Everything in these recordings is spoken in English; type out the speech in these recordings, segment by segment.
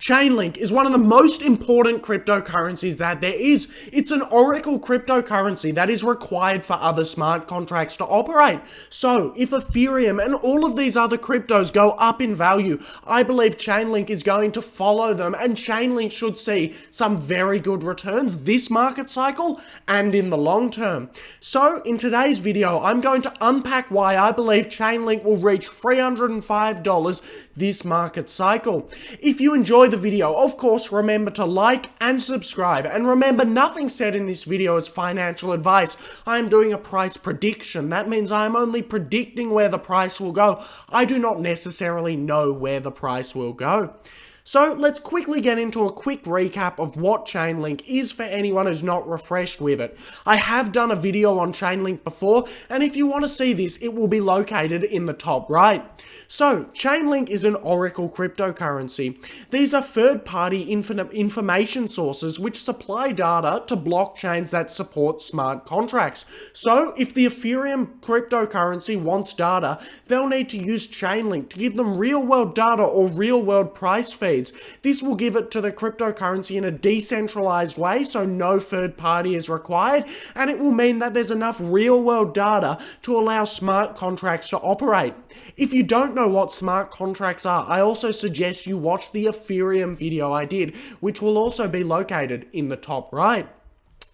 Chainlink is one of the most important cryptocurrencies that there is. It's an oracle cryptocurrency that is required for other smart contracts to operate. So if Ethereum and all of these other cryptos go up in value, I believe Chainlink is going to follow them, and Chainlink should see some very good returns this market cycle and in the long term. So in today's video, I'm going to unpack why I believe Chainlink will reach $305 this market cycle. If you enjoy the video, of course, remember to like and subscribe. And remember, nothing said in this video is financial advice. I am doing a price prediction. That means I am only predicting where the price will go. I do not necessarily know where the price will go. So let's quickly get into a quick recap of what Chainlink is for anyone who's not refreshed with it. I have done a video on Chainlink before, and if you want to see this, it will be located in the top right. So Chainlink is an oracle cryptocurrency. These are third-party information sources which supply data to blockchains that support smart contracts. So if the Ethereum cryptocurrency wants data, they'll need to use Chainlink to give them real-world data or real-world price feeds. This will give it to the cryptocurrency in a decentralized way, so no third party is required, and it will mean that there's enough real-world data to allow smart contracts to operate. If you don't know what smart contracts are, I also suggest you watch the Ethereum video I did, which will also be located in the top right.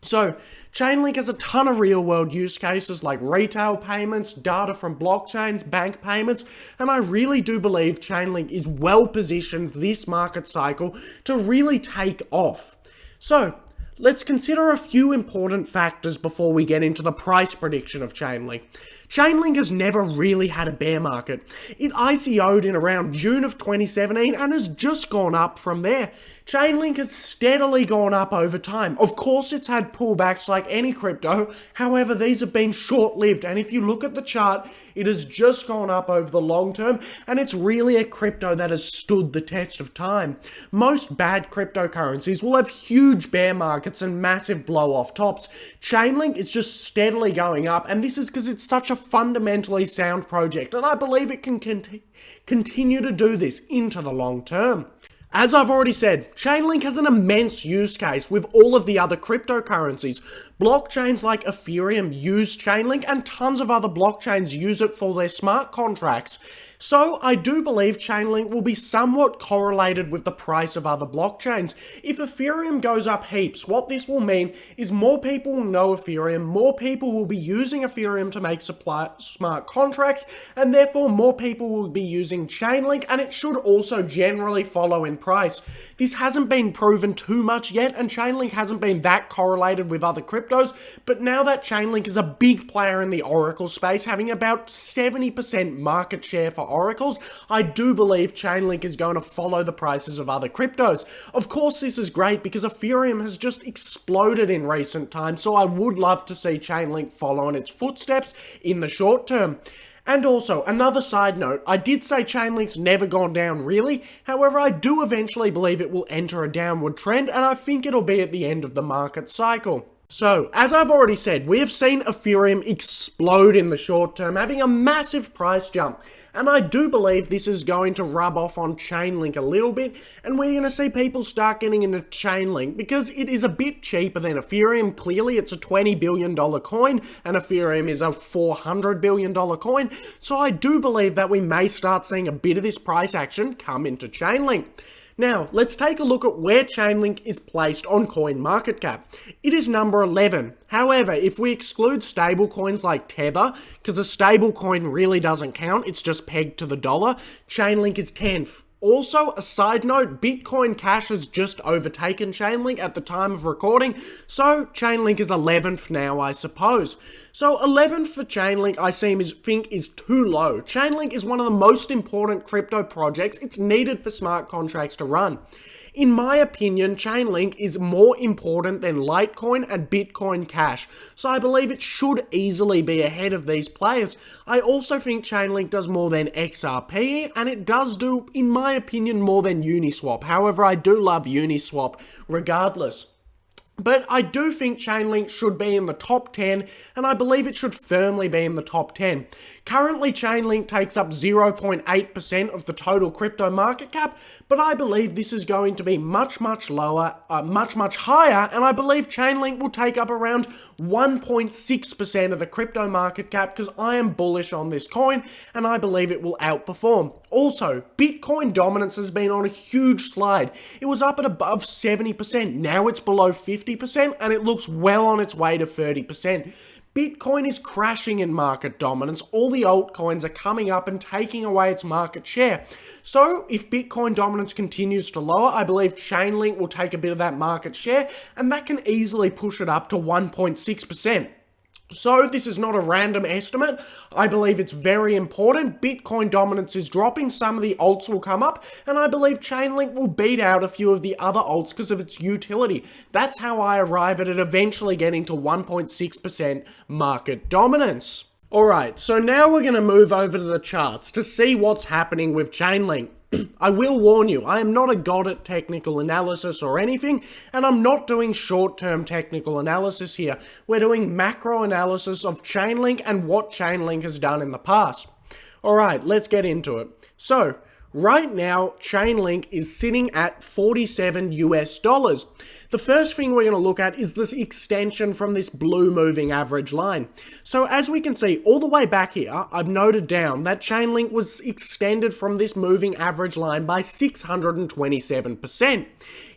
So, Chainlink has a ton of real-world use cases like retail payments, data from blockchains, bank payments, and I really do believe Chainlink is well positioned this market cycle to really take off. So, let's consider a few important factors before we get into the price prediction of Chainlink. Chainlink has never really had a bear market. It ICO'd in around June of 2017 and has just gone up from there. Chainlink has steadily gone up over time. Of course, it's had pullbacks like any crypto. However, these have been short-lived, and if you look at the chart, it has just gone up over the long term, and it's really a crypto that has stood the test of time. Most bad cryptocurrencies will have huge bear markets and massive blow-off tops. Chainlink is just steadily going up, and this is because it's such a fundamentally sound project, and I believe it can continue to do this into the long term. As I've already said, Chainlink has an immense use case with all of the other cryptocurrencies. Blockchains like Ethereum use Chainlink, and tons of other blockchains use it for their smart contracts. So I do believe Chainlink will be somewhat correlated with the price of other blockchains. If Ethereum goes up heaps, what this will mean is more people will know Ethereum, more people will be using Ethereum to make smart contracts, and therefore more people will be using Chainlink, and it should also generally follow in price. This hasn't been proven too much yet, and Chainlink hasn't been that correlated with other cryptos, but now that Chainlink is a big player in the oracle space, having about 70% market share for oracles, I do believe Chainlink is going to follow the prices of other cryptos. Of course, this is great because Ethereum has just exploded in recent times, so I would love to see Chainlink follow in its footsteps in the short term. And also, another side note, I did say Chainlink's never gone down really, however I do eventually believe it will enter a downward trend, and I think it'll be at the end of the market cycle. So, as I've already said, we have seen Ethereum explode in the short term, having a massive price jump. And I do believe this is going to rub off on Chainlink a little bit, and we're going to see people start getting into Chainlink because it is a bit cheaper than Ethereum. Clearly, it's a $20 billion coin, and Ethereum is a $400 billion coin. So I do believe that we may start seeing a bit of this price action come into Chainlink. Now, let's take a look at where Chainlink is placed on CoinMarketCap. It is number 11. However, if we exclude stablecoins like Tether, because a stablecoin really doesn't count, it's just pegged to the dollar, Chainlink is 10th. Also, a side note, Bitcoin Cash has just overtaken Chainlink at the time of recording, so Chainlink is 11th now, I suppose. So 11th for Chainlink, I think is too low. Chainlink is one of the most important crypto projects. It's needed for smart contracts to run. In my opinion, Chainlink is more important than Litecoin and Bitcoin Cash, so I believe it should easily be ahead of these players. I also think Chainlink does more than XRP, and it does do, in my opinion, more than Uniswap. However, I do love Uniswap regardless. But I do think Chainlink should be in the top 10, and I believe it should firmly be in the top 10. Currently, Chainlink takes up 0.8% of the total crypto market cap, but I believe this is going to be much lower, much higher, and I believe Chainlink will take up around 1.6% of the crypto market cap because I am bullish on this coin, and I believe it will outperform. Also, Bitcoin dominance has been on a huge slide. It was up at above 70%, now it's below 50%, and it looks well on its way to 30%. Bitcoin is crashing in market dominance. All the altcoins are coming up and taking away its market share. So if Bitcoin dominance continues to lower, I believe Chainlink will take a bit of that market share, and that can easily push it up to 1.6%. So this is not a random estimate. I believe it's very important. Bitcoin dominance is dropping. Some of the alts will come up, and I believe Chainlink will beat out a few of the other alts because of its utility. That's how I arrive at it eventually getting to 1.6% market dominance. Alright, so now we're going to move over to the charts to see what's happening with Chainlink. I will warn you, I am not a god at technical analysis or anything, and I'm not doing short-term technical analysis here. We're doing macro analysis of Chainlink and what Chainlink has done in the past. Alright, let's get into it. So, right now, Chainlink is sitting at 47 US dollars. The first thing we're going to look at is this extension from this blue moving average line. So as we can see, all the way back here, I've noted down that Chainlink was extended from this moving average line by 627%.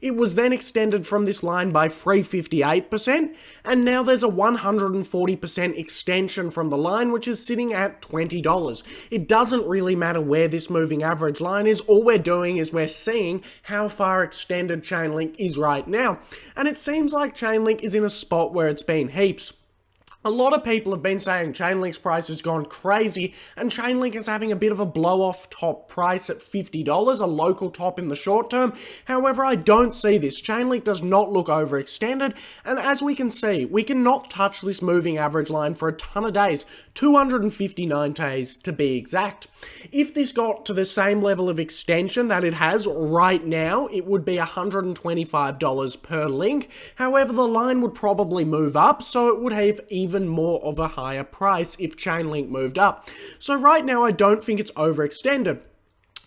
It was then extended from this line by 358%, and now there's a 140% extension from the line, which is sitting at $20. It doesn't really matter where this moving average line is. All we're doing is we're seeing how far extended Chainlink is right now. And it seems like Chainlink is in a spot where it's been heaps. A lot of people have been saying Chainlink's price has gone crazy, and Chainlink is having a bit of a blow-off top price at $50, a local top in the short term. However, I don't see this. Chainlink does not look overextended, and as we can see, we cannot touch this moving average line for a ton of days, 259 days to be exact. If this got to the same level of extension that it has right now, it would be $125 per link. However, the line would probably move up, so it would have even more of a higher price if Chainlink moved up. So right now, I don't think it's overextended.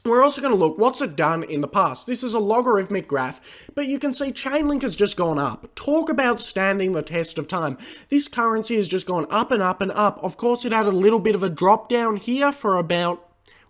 We're also going to look what's it done in the past. This is a logarithmic graph, but you can see Chainlink has just gone up. Talk about standing the test of time. This currency has just gone up and up and up. Of course, it had a little bit of a drop down here for about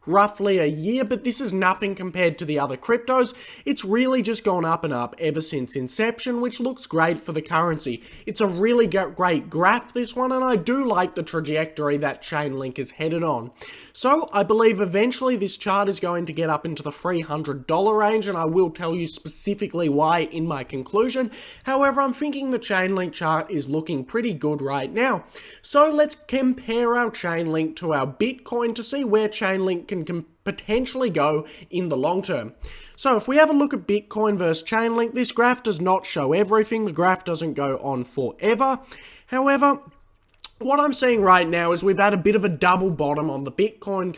roughly a year, but this is nothing compared to the other cryptos. It's really just gone up and up ever since inception, which looks great for the currency. It's a really great graph, this one, and I do like the trajectory that Chainlink is headed on. So I believe eventually this chart is going to get up into the $300 range, and I will tell you specifically why in my conclusion. However, I'm thinking the Chainlink chart is looking pretty good right now. So let's compare our Chainlink to our Bitcoin to see where Chainlink can potentially go in the long term. So if we have a look at Bitcoin versus Chainlink, this graph does not show everything. The graph doesn't go on forever. However, what I'm seeing right now is we've had a bit of a double bottom on the Bitcoin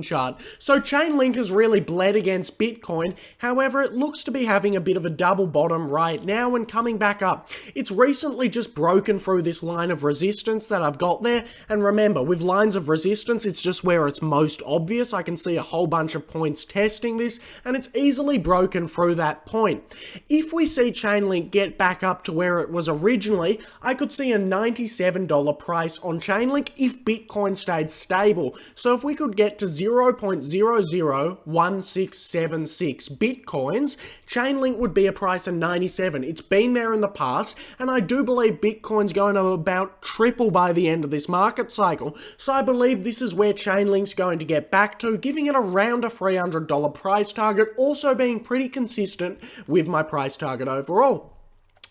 chart. So Chainlink has really bled against Bitcoin. However, it looks to be having a bit of a double bottom right now and coming back up. It's recently just broken through this line of resistance that I've got there. And remember, with lines of resistance, it's just where it's most obvious. I can see a whole bunch of points testing this, and it's easily broken through that point. If we see Chainlink get back up to where it was originally, I could see a $97 price on Chainlink if Bitcoin stayed stable. So if we could get to 0.001676 Bitcoins, Chainlink would be a price of 97. It's been there in the past, and I do believe Bitcoin's going to about triple by the end of this market cycle. So I believe this is where Chainlink's going to get back to, giving it around a $300 price target, also being pretty consistent with my price target overall.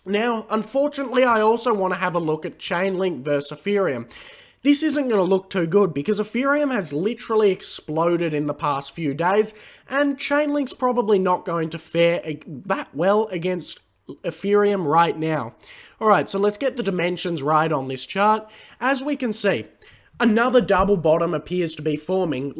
Now, unfortunately, I also want to have a look at Chainlink versus Ethereum. This isn't going to look too good because Ethereum has literally exploded in the past few days, and Chainlink's probably not going to fare that well against Ethereum right now. Alright, so let's get the dimensions right on this chart. As we can see, another double bottom appears to be forming.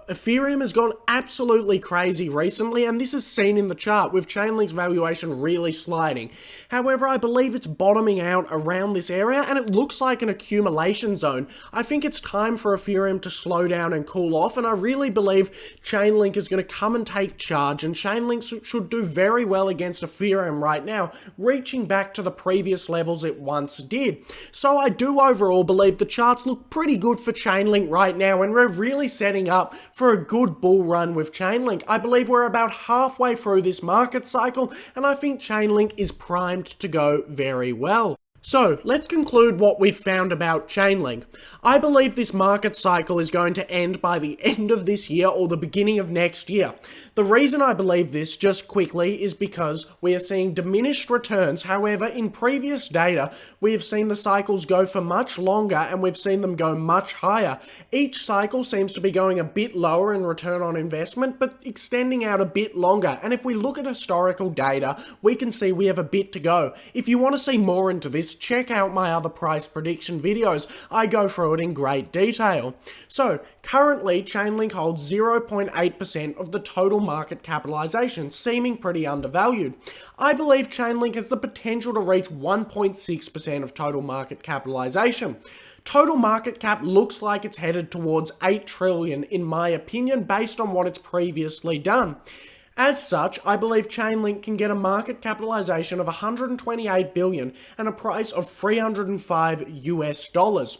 Ethereum has gone absolutely crazy recently, and this is seen in the chart with Chainlink's valuation really sliding. However, I believe it's bottoming out around this area, and it looks like an accumulation zone. I think it's time for Ethereum to slow down and cool off, and I really believe Chainlink is going to come and take charge, and Chainlink should do very well against Ethereum right now, reaching back to the previous levels it once did. So I do overall believe the charts look pretty good for Chainlink right now, and we're really setting up for a good bull run with Chainlink. I believe we're about halfway through this market cycle, and I think Chainlink is primed to go very well. So, let's conclude what we've found about Chainlink. I believe this market cycle is going to end by the end of this year or the beginning of next year. The reason I believe this, just quickly, is because we are seeing diminished returns. However, in previous data, we have seen the cycles go for much longer, and we've seen them go much higher. Each cycle seems to be going a bit lower in return on investment, but extending out a bit longer. And if we look at historical data, we can see we have a bit to go. If you want to see more into this, check out my other price prediction videos. I go through it in great detail. So, currently, Chainlink holds 0.8% of the total market capitalization, seeming pretty undervalued. I believe Chainlink has the potential to reach 1.6% of total market capitalization. Total market cap looks like it's headed towards 8 trillion in my opinion, based on what it's previously done. As such, I believe Chainlink can get a market capitalization of 128 billion and a price of $305.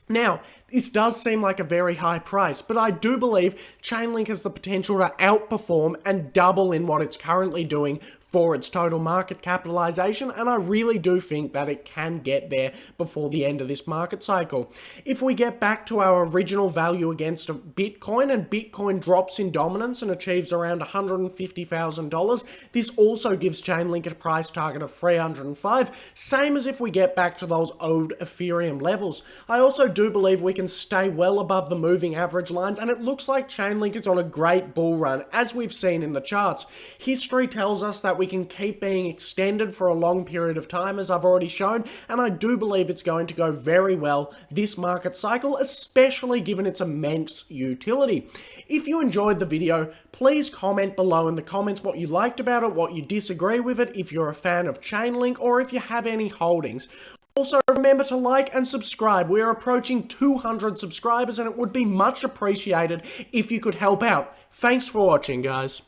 Now, this does seem like a very high price, but I do believe Chainlink has the potential to outperform and double in what it's currently doing for its total market capitalization, and I really do think that it can get there before the end of this market cycle. If we get back to our original value against Bitcoin, and Bitcoin drops in dominance and achieves around $150,000, this also gives Chainlink a price target of 305, same as if we get back to those old Ethereum levels. I also do believe we can stay well above the moving average lines, and it looks like Chainlink is on a great bull run, as we've seen in the charts. History tells us that we can keep being extended for a long period of time, as I've already shown, and I do believe it's going to go very well this market cycle, especially given its immense utility. If you enjoyed the video, please comment below in the comments what you liked about it, what you disagree with it, if you're a fan of Chainlink, or if you have any holdings. Also, remember to like and subscribe. We are approaching 200 subscribers, and it would be much appreciated if you could help out. Thanks for watching, guys.